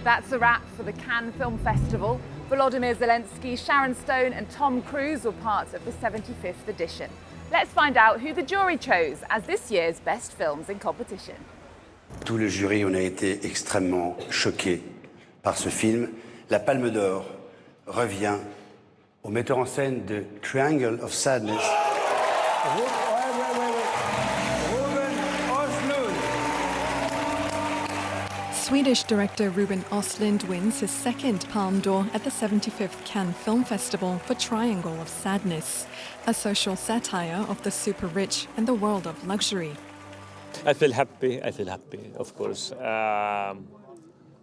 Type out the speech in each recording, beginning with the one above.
That's a wrap for the Cannes Film Festival. Volodymyr Zelensky, Sharon Stone and Tom Cruise were part of the 75th edition. Let's find out who the jury chose as this year's best films in competition. Tout le jury, on a été extrêmement choqués par ce film. La Palme d'Or revient au metteur en scène de Triangle of Sadness. Ruben Östlund. Swedish director Ruben Östlund wins his second Palme d'Or at the 75th Cannes Film Festival for Triangle of Sadness, a social satire of the super rich and the world of luxury. I feel happy, of course.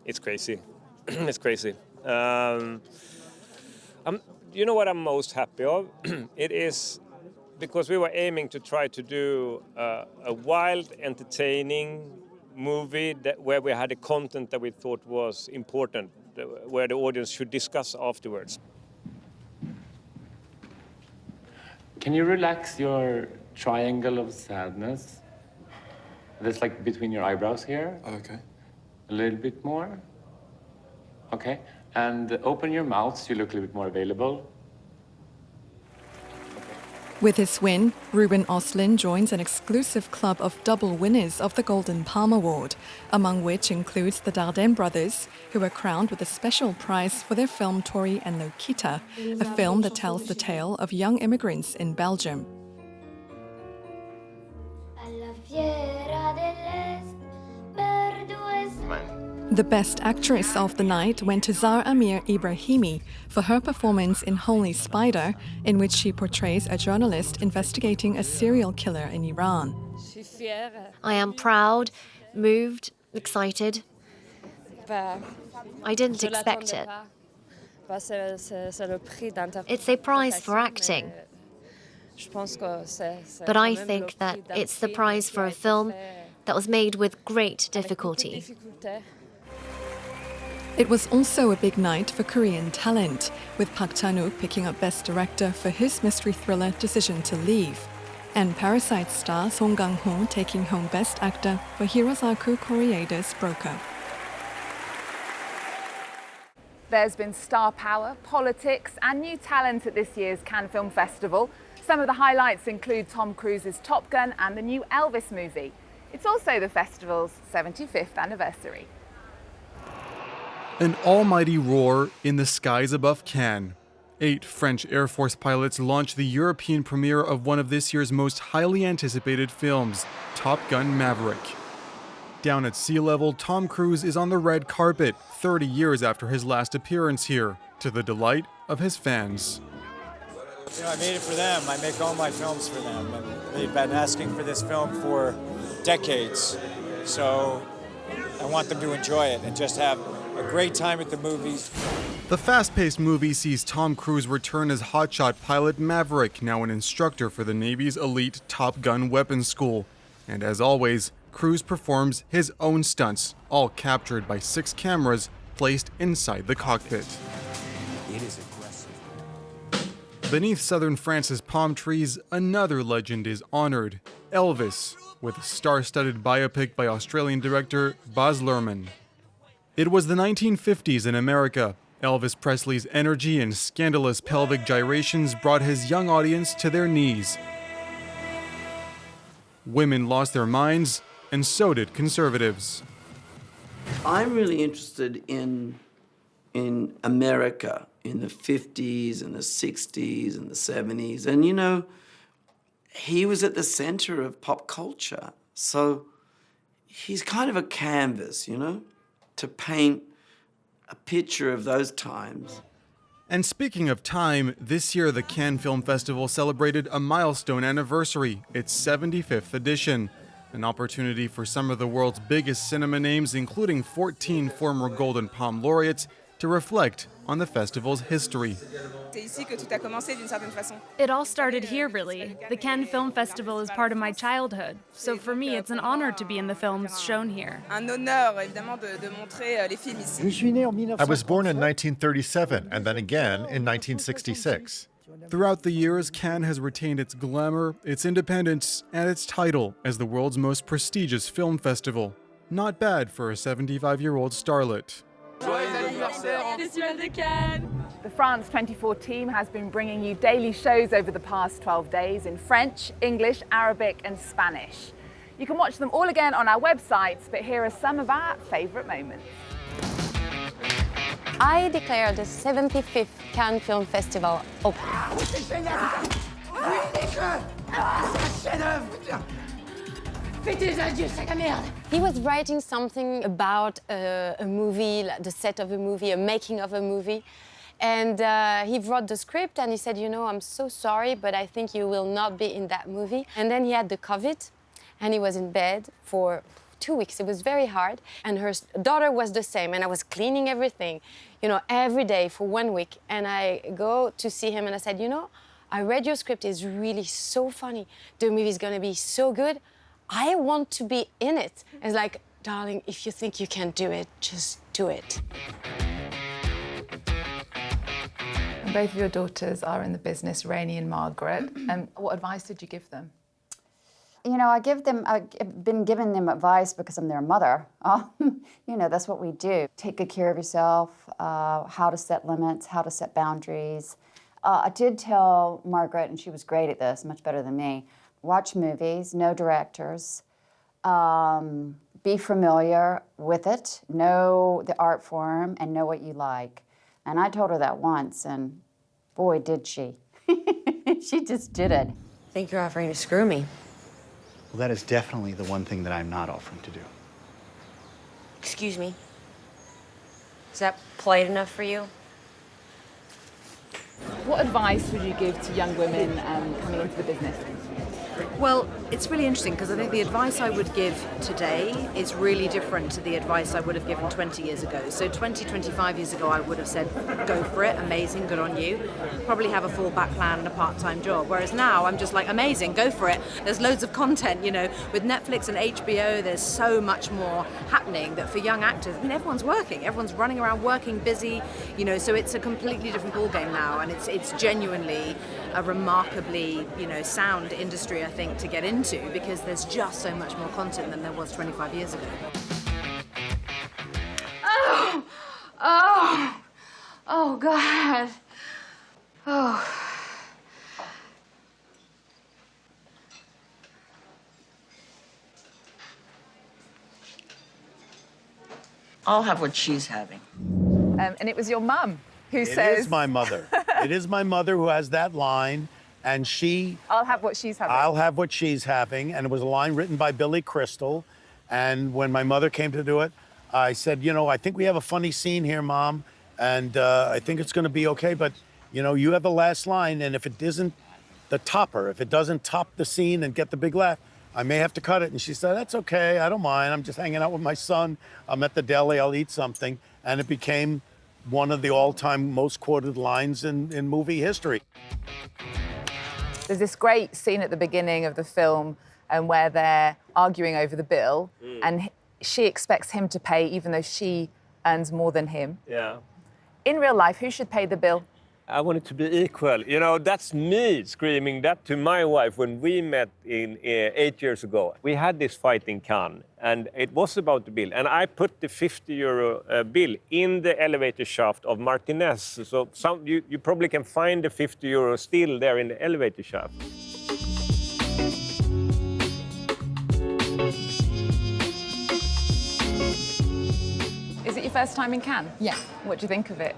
It's crazy. It's crazy. You know what I'm most happy of? It is because we were aiming to try to do a wild, entertaining movie where we had a content that we thought was important, where the audience should discuss afterwards. Can you relax your triangle of sadness? That's like between your eyebrows here. Okay. A little bit more. Okay. And open your mouth so you look a little bit more available. With his win, Ruben Östlund joins an exclusive club of double winners of the Golden Palme Award, among which includes the Dardenne brothers, who were crowned with a special prize for their film Tori and Lokita, a film that tells the tale of young immigrants in Belgium. The best actress of the night went to Zahra Amir Ibrahimi for her performance in Holy Spider, in which she portrays a journalist investigating a serial killer in Iran. I am proud, moved, excited. I didn't expect it. It's a prize for acting. But I think that it's the prize for a film that was made with great difficulty. It was also a big night for Korean talent, with Park Chan-wook picking up Best Director for his mystery thriller Decision to Leave, and Parasite star Song Kang-ho taking home Best Actor for Hirosaku Koreeda's Broker. There's been star power, politics and new talent at this year's Cannes Film Festival. Some of the highlights include Tom Cruise's Top Gun and the new Elvis movie. It's also the festival's 75th anniversary. An almighty roar in the skies above Cannes. 8 French Air Force pilots launched the European premiere of one of this year's most highly anticipated films, Top Gun Maverick. Down at sea level, Tom Cruise is on the red carpet 30 years after his last appearance here, to the delight of his fans. You know, I made it for them. I make all my films for them. And they've been asking for this film for decades. So I want them to enjoy it and just have a great time at the movies. The fast-paced movie sees Tom Cruise return as hotshot pilot Maverick, now an instructor for the Navy's elite Top Gun weapons school. And as always, Cruise performs his own stunts, all captured by 6 cameras placed inside the cockpit. It is aggressive. Beneath southern France's palm trees, another legend is honored, Elvis, with a star-studded biopic by Australian director Baz Luhrmann. It was the 1950s in America. Elvis Presley's energy and scandalous pelvic gyrations brought his young audience to their knees. Women lost their minds, and so did conservatives. I'm really interested in America in the 50s and the 60s and the 70s. And, you know, he was at the center of pop culture. So he's kind of a canvas, you know, to paint a picture of those times. And speaking of time, this year the Cannes Film Festival celebrated a milestone anniversary, its 75th edition. An opportunity for some of the world's biggest cinema names, including 14 former Golden Palme laureates, to reflect on the festival's history. It all started here, really. The Cannes Film Festival is part of my childhood, so for me it's an honor to be in the films shown here. I was born in 1937 and then again in 1966. Throughout the years, Cannes has retained its glamour, its independence, and its title as the world's most prestigious film festival. Not bad for a 75-year-old starlet. The France 24 team has been bringing you daily shows over the past 12 days in French, English, Arabic and Spanish. You can watch them all again on our websites, but here are some of our favourite moments. I declare the 75th Cannes Film Festival open. He was writing something about a movie, the set of a movie, a making of a movie. And he wrote the script and he said, you know, I'm so sorry, but I think you will not be in that movie. And then he had the COVID and he was in bed for 2 weeks. It was very hard. And her daughter was the same. And I was cleaning everything, you know, every day for 1 week. And I go to see him and I said, you know, I read your script. It's really so funny. The movie is going to be so good. I want to be in it. It's like, darling, if you think you can do it, just do it. Both of your daughters are in the business, Rainey and Margaret. What advice did you give them? You know, I've been giving them advice because I'm their mother. You know, that's what we do. Take good care of yourself, how to set limits, how to set boundaries. I did tell Margaret, and she was great at this, much better than me, watch movies, know directors, be familiar with it, know the art form, and know what you like. And I told her that once, and boy, did she. She just did it. I think you're offering to screw me. Well, that is definitely the one thing that I'm not offering to do. Excuse me. Is that polite enough for you? What advice would you give to young women coming into the business? Well, it's really interesting because I think the advice I would give today is really different to the advice I would have given 20 years ago. So 20, 25 years ago, I would have said, go for it, amazing, good on you. Probably have a fallback plan and a part-time job. Whereas now, I'm just like, amazing, go for it. There's loads of content, you know. With Netflix and HBO, there's so much more happening that for young actors, I mean, everyone's working. Everyone's running around working, busy, you know, so it's a completely different ballgame now. And it's genuinely a remarkably, you know, sound industry, I think, to get into because there's just so much more content than there was 25 years ago. Oh, God. Oh. I'll have what she's having. And it was your mum who says... It is my mother. It is my mother who has that line, and she... I'll have what she's having. I'll have what she's having, and it was a line written by Billy Crystal. And when my mother came to do it, I said, you know, I think we have a funny scene here, Mom, and I think it's going to be okay, but, you know, you have the last line, and if it isn't the topper, if it doesn't top the scene and get the big laugh, I may have to cut it. And she said, that's okay, I don't mind. I'm just hanging out with my son. I'm at the deli, I'll eat something. And it became one of the all-time most quoted lines in movie history. There's this great scene at the beginning of the film where they're arguing over the bill, and she expects him to pay even though she earns more than him. Yeah. In real life, who should pay the bill? I want it to be equal. You know, that's me screaming that to my wife when we met 8 years ago. We had this fight in Cannes, and it was about the bill. And I put the 50 euro bill in the elevator shaft of Martinez. So you probably can find the 50 euro still there in the elevator shaft. Is it your first time in Cannes? Yeah. What do you think of it?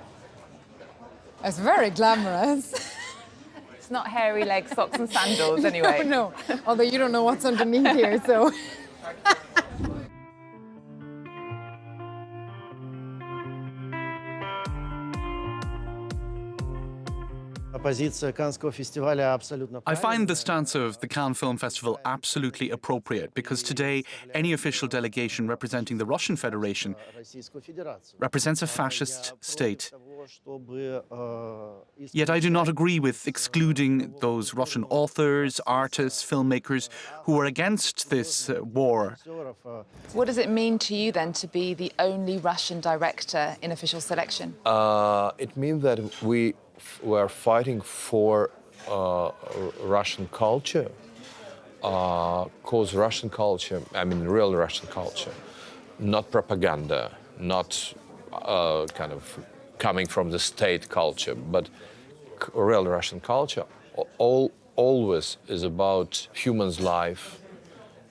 It's very glamorous. It's not hairy legs, socks and sandals anyway. No. Although you don't know what's underneath here, so... I find the stance of the Cannes Film Festival absolutely appropriate because today any official delegation representing the Russian Federation represents a fascist state. Yet I do not agree with excluding those Russian authors, artists, filmmakers who are against this war. What does it mean to you then to be the only Russian director in official selection? It means that we are fighting for Russian culture, cause Russian culture, I mean real Russian culture, not propaganda, not kind of coming from the state culture, but real Russian culture always is about human's life,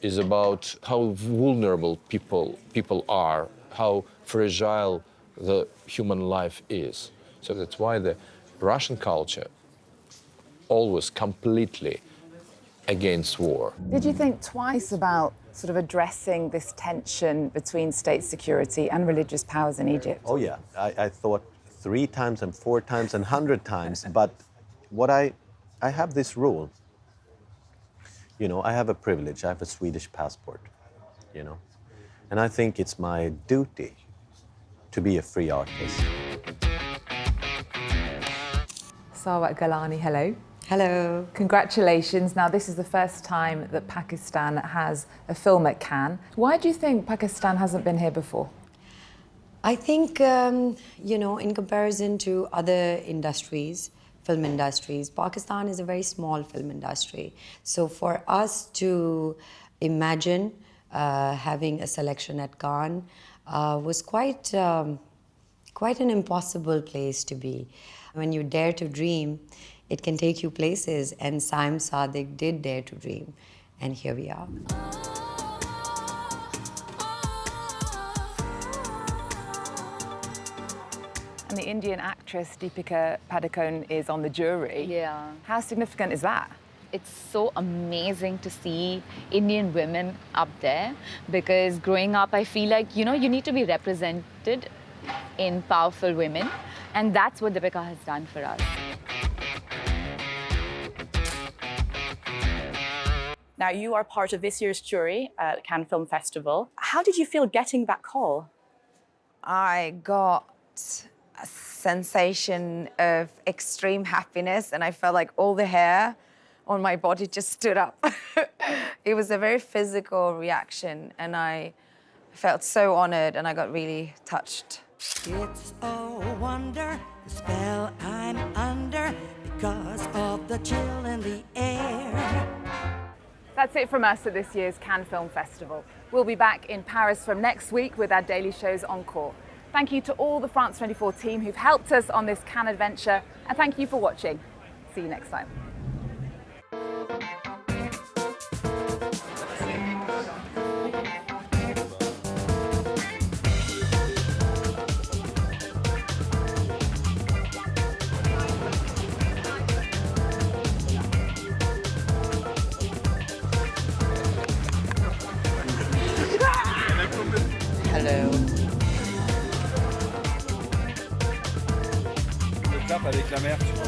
is about how vulnerable people are, how fragile the human life is. So that's why the Russian culture always completely against war. Did you think twice about sort of addressing this tension between state security and religious powers in Egypt? Oh yeah, I thought 3 times and 4 times and 100 times, but what I have this rule. You know, I have a privilege, I have a Swedish passport, you know, and I think it's my duty to be a free artist. Sarwat Galani, hello. Hello. Congratulations. Now, this is the first time that Pakistan has a film at Cannes. Why do you think Pakistan hasn't been here before? I think, you know, in comparison to other industries, film industries, Pakistan is a very small film industry. So for us to imagine having a selection at Cannes was quite an impossible place to be. When you dare to dream, it can take you places, and Saim Sadiq did dare to dream, and here we are. And the Indian actress Deepika Padukone is on the jury. Yeah. How significant is that? It's so amazing to see Indian women up there, because growing up, I feel like, you know, you need to be represented in powerful women, and that's what Deepika has done for us. Now, you are part of this year's jury at Cannes Film Festival. How did you feel getting that call? I got a sensation of extreme happiness, and I felt like all the hair on my body just stood up. It was a very physical reaction, and I felt so honored, and I got really touched. It's a wonder, the spell I'm under, because of the chill in the air. That's it from us at this year's Cannes Film Festival. We'll be back in Paris from next week with our daily show's encore. Thank you to all the France 24 team who've helped us on this Cannes adventure, and thank you for watching. See you next time. Hello. Le cap avec la mer, tu vois.